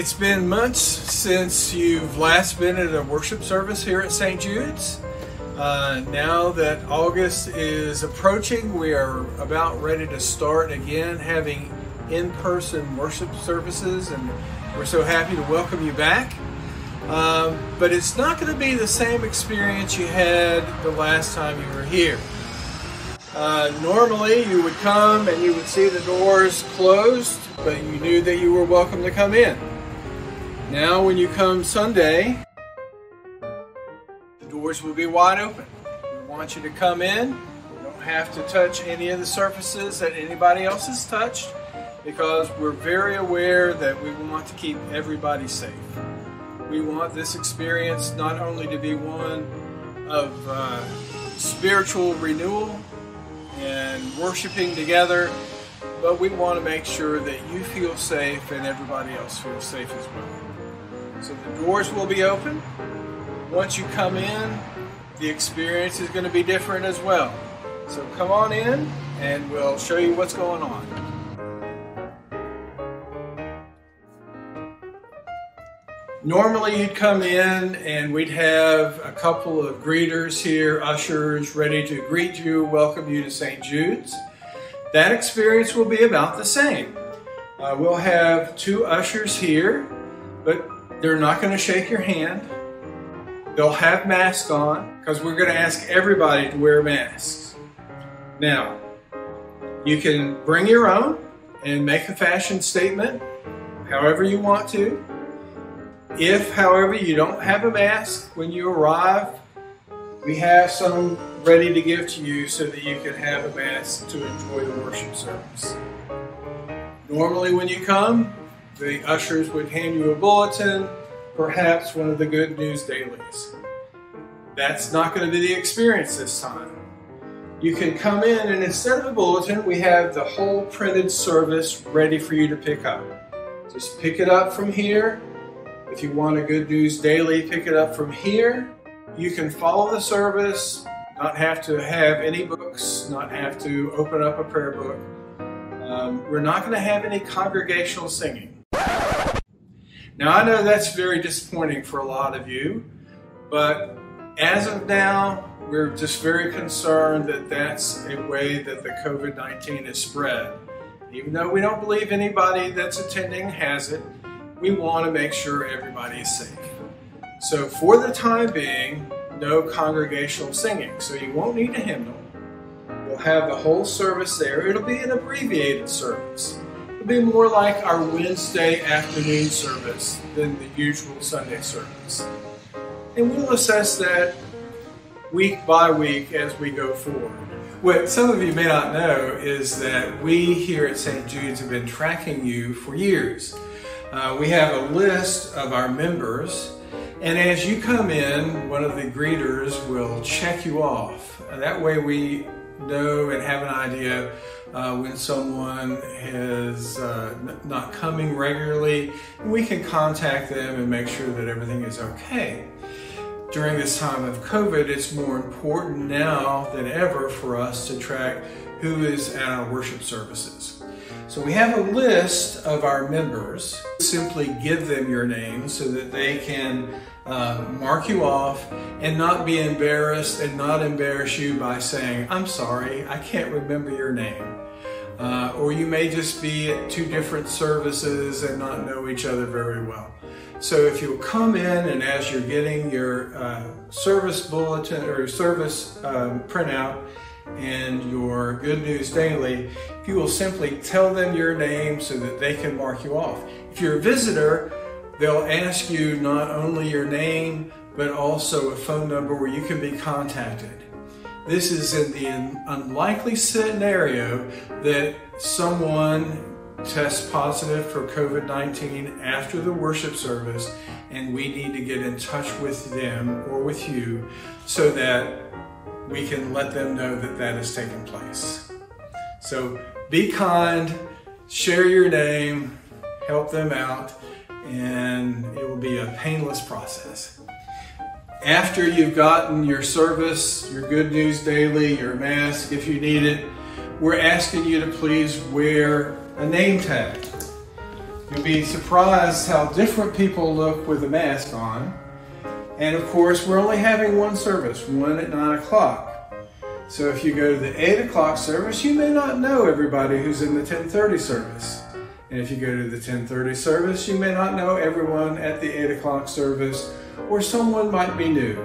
It's been months since you've last been at a worship service here at St. Jude's. Now that August is approaching, we are about ready to start again having in-person worship services, and we're so happy to welcome you back. But it's not going to be the same experience you had the last time you were here. Normally you would come and you would see the doors closed, but you knew that you were welcome to come in. Now when you come Sunday, the doors will be wide open. We want you to come in. You don't have to touch any of the surfaces that anybody else has touched, because we're very aware that we want to keep everybody safe. We want this experience not only to be one of spiritual renewal and worshiping together, but we want to make sure that you feel safe and everybody else feels safe as well. So the doors will be open. Once you come in, the experience is going to be different as well. So come on in and we'll show you what's going on. Normally you'd come in and we'd have a couple of greeters here, ushers, ready to greet you, welcome you to St. Jude's. That experience will be about the same. We'll have two ushers here, but they're not going to shake your hand. They'll have masks on, because we're going to ask everybody to wear masks. Now, you can bring your own and make a fashion statement however you want to. If, however, you don't have a mask when you arrive, we have some ready to give to you so that you can have a mask to enjoy the worship service. Normally when you come, the ushers would hand you a bulletin, perhaps one of the Good News dailies. That's not going to be the experience this time. You can come in and instead of a bulletin, we have the whole printed service ready for you to pick up. Just pick it up from here. If you want a Good News daily, pick it up from here. You can follow the service, not have to have any books, not have to open up a prayer book. We're not going to have any congregational singing. Now I know that's very disappointing for a lot of you, but as of now, we're just very concerned that that's a way that the COVID-19 is spread. Even though we don't believe anybody that's attending has it, we want to make sure everybody is safe. So for the time being, no congregational singing. So you won't need a hymnal. You'll have the whole service there. It'll be an abbreviated service. It'll be more like our Wednesday afternoon service than the usual Sunday service. And we'll assess that week by week as we go forward. What some of you may not know is that we here at St. Jude's have been tracking you for years. We have a list of our members, and as you come in, one of the greeters will check you off. That way we know and have an idea when someone is not coming regularly, and we can contact them and make sure that everything is okay. During this time of COVID, it's more important now than ever for us to track who is at our worship services. So we have a list of our members. Simply give them your name so that they can mark you off and not be embarrassed and not embarrass you by saying, "I'm sorry, I can't remember your name." Or you may just be at two different services and not know each other very well. So if you'll come in and as you're getting your service bulletin or service printout and your Good News Daily, if you will simply tell them your name so that they can mark you off. If you're a visitor, they'll ask you not only your name, but also a phone number where you can be contacted. This is in the unlikely scenario that someone tests positive for COVID-19 after the worship service, and we need to get in touch with them or with you so that we can let them know that that has taken place. So be kind, share your name, help them out, and it will be a painless process. After you've gotten your service, your Good News Daily, your mask if you need it, we're asking you to please wear a name tag. You'll be surprised how different people look with a mask on. And of course, we're only having one service, one at 9 o'clock. So if you go to the 8 o'clock service, you may not know everybody who's in the 10:30 service. And if you go to the 10:30 service, you may not know everyone at the 8 o'clock service, or someone might be new.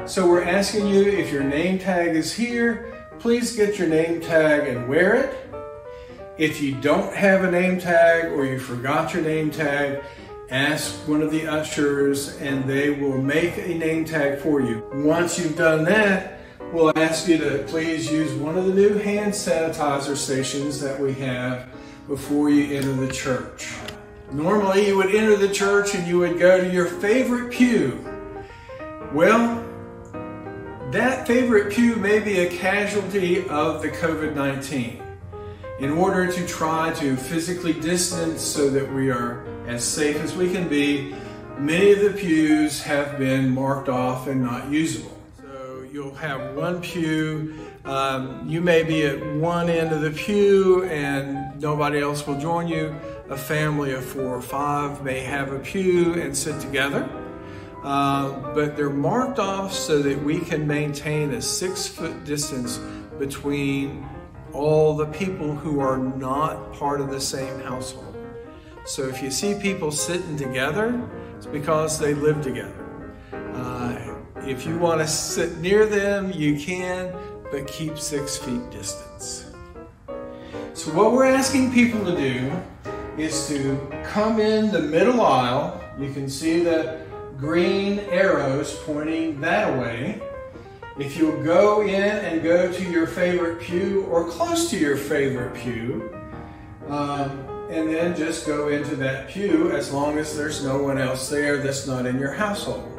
So we're asking you, if your name tag is here, please get your name tag and wear it. If you don't have a name tag or you forgot your name tag, ask one of the ushers and they will make a name tag for you. Once you've done that, we'll ask you to please use one of the new hand sanitizer stations that we have before you enter the church. Normally you would enter the church and you would go to your favorite pew. Well, that favorite pew may be a casualty of the COVID-19. In order to try to physically distance so that we are as safe as we can be, many of the pews have been marked off and not usable. So you'll have one pew, you may be at one end of the pew and nobody else will join you. A family of 4 or 5 may have a pew and sit together, but they're marked off so that we can maintain a 6-foot distance between all the people who are not part of the same household. So if you see people sitting together, it's because they live together. If you want to sit near them, you can, but keep 6 feet distance. So what we're asking people to do is to come in the middle aisle. You can see the green arrows pointing that way. If you'll go in and go to your favorite pew or close to your favorite pew, and then just go into that pew as long as there's no one else there that's not in your household.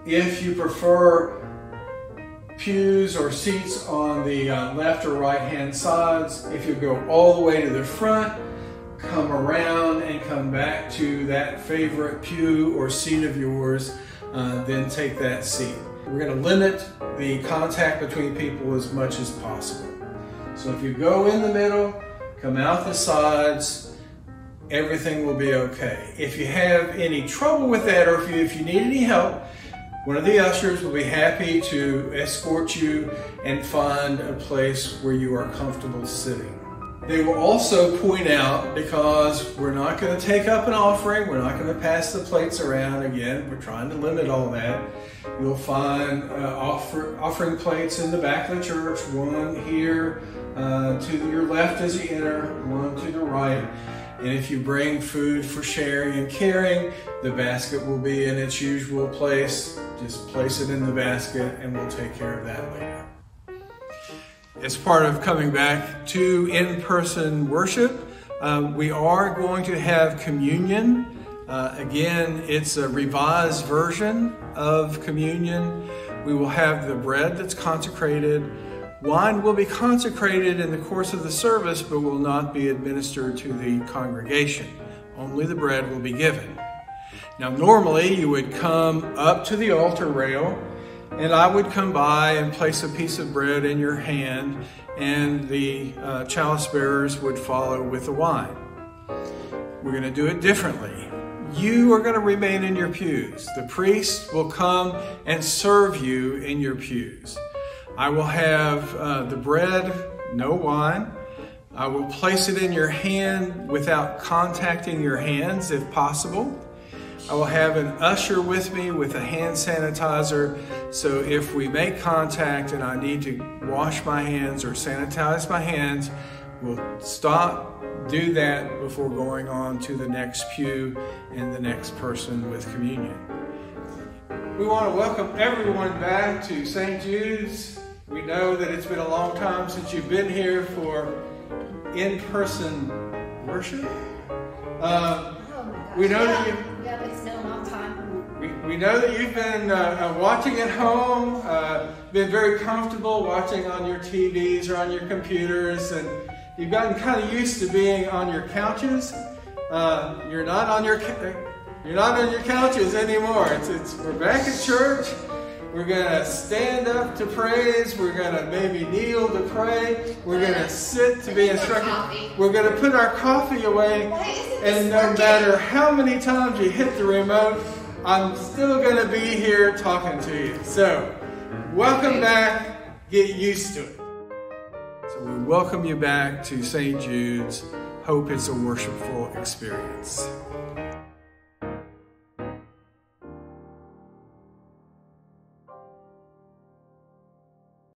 If you prefer pews or seats on the left or right hand sides, if you go all the way to the front, come around and come back to that favorite pew or seat of yours, then take that seat. We're going to limit the contact between people as much as possible. So if you go in the middle, come out the sides, everything will be okay. If you have any trouble with that, or if you need any help, one of the ushers will be happy to escort you and find a place where you are comfortable sitting. They will also point out, because we're not going to take up an offering, we're not going to pass the plates around again, we're trying to limit all that. You'll find offering plates in the back of the church, one here to your left as you enter, one to the right. And if you bring food for sharing and caring, the basket will be in its usual place. Just place it in the basket and we'll take care of that later. As part of coming back to in-person worship, we are going to have communion. Again, it's a revised version of communion. We will have the bread that's consecrated. Wine will be consecrated in the course of the service, but will not be administered to the congregation. Only the bread will be given. Now, normally you would come up to the altar rail, and I would come by and place a piece of bread in your hand, and the chalice bearers would follow with the wine. We're going to do it differently. You are going to remain in your pews. The priest will come and serve you in your pews. I will have the bread, no wine. I will place it in your hand without contacting your hands if possible. I will have an usher with me with a hand sanitizer, so if we make contact and I need to wash my hands or sanitize my hands, we'll stop, do that before going on to the next pew and the next person with communion. We want to welcome everyone back to St. Jude's. We know that it's been a long time since you've been here for in-person worship. We know that it's been a long time. We know that you've been watching at home, been very comfortable watching on your TVs or on your computers, and you've gotten kind of used to being on your couches. You're not on your couches anymore. We're back at church. We're going to stand up to praise. We're going to maybe kneel to pray. We're going to sit to be instructed. We're going to put our coffee away. And no matter how many times you hit the remote, I'm still going to be here talking to you. So, welcome back. Get used to it. So we welcome you back to St. Jude's. Hope it's a worshipful experience.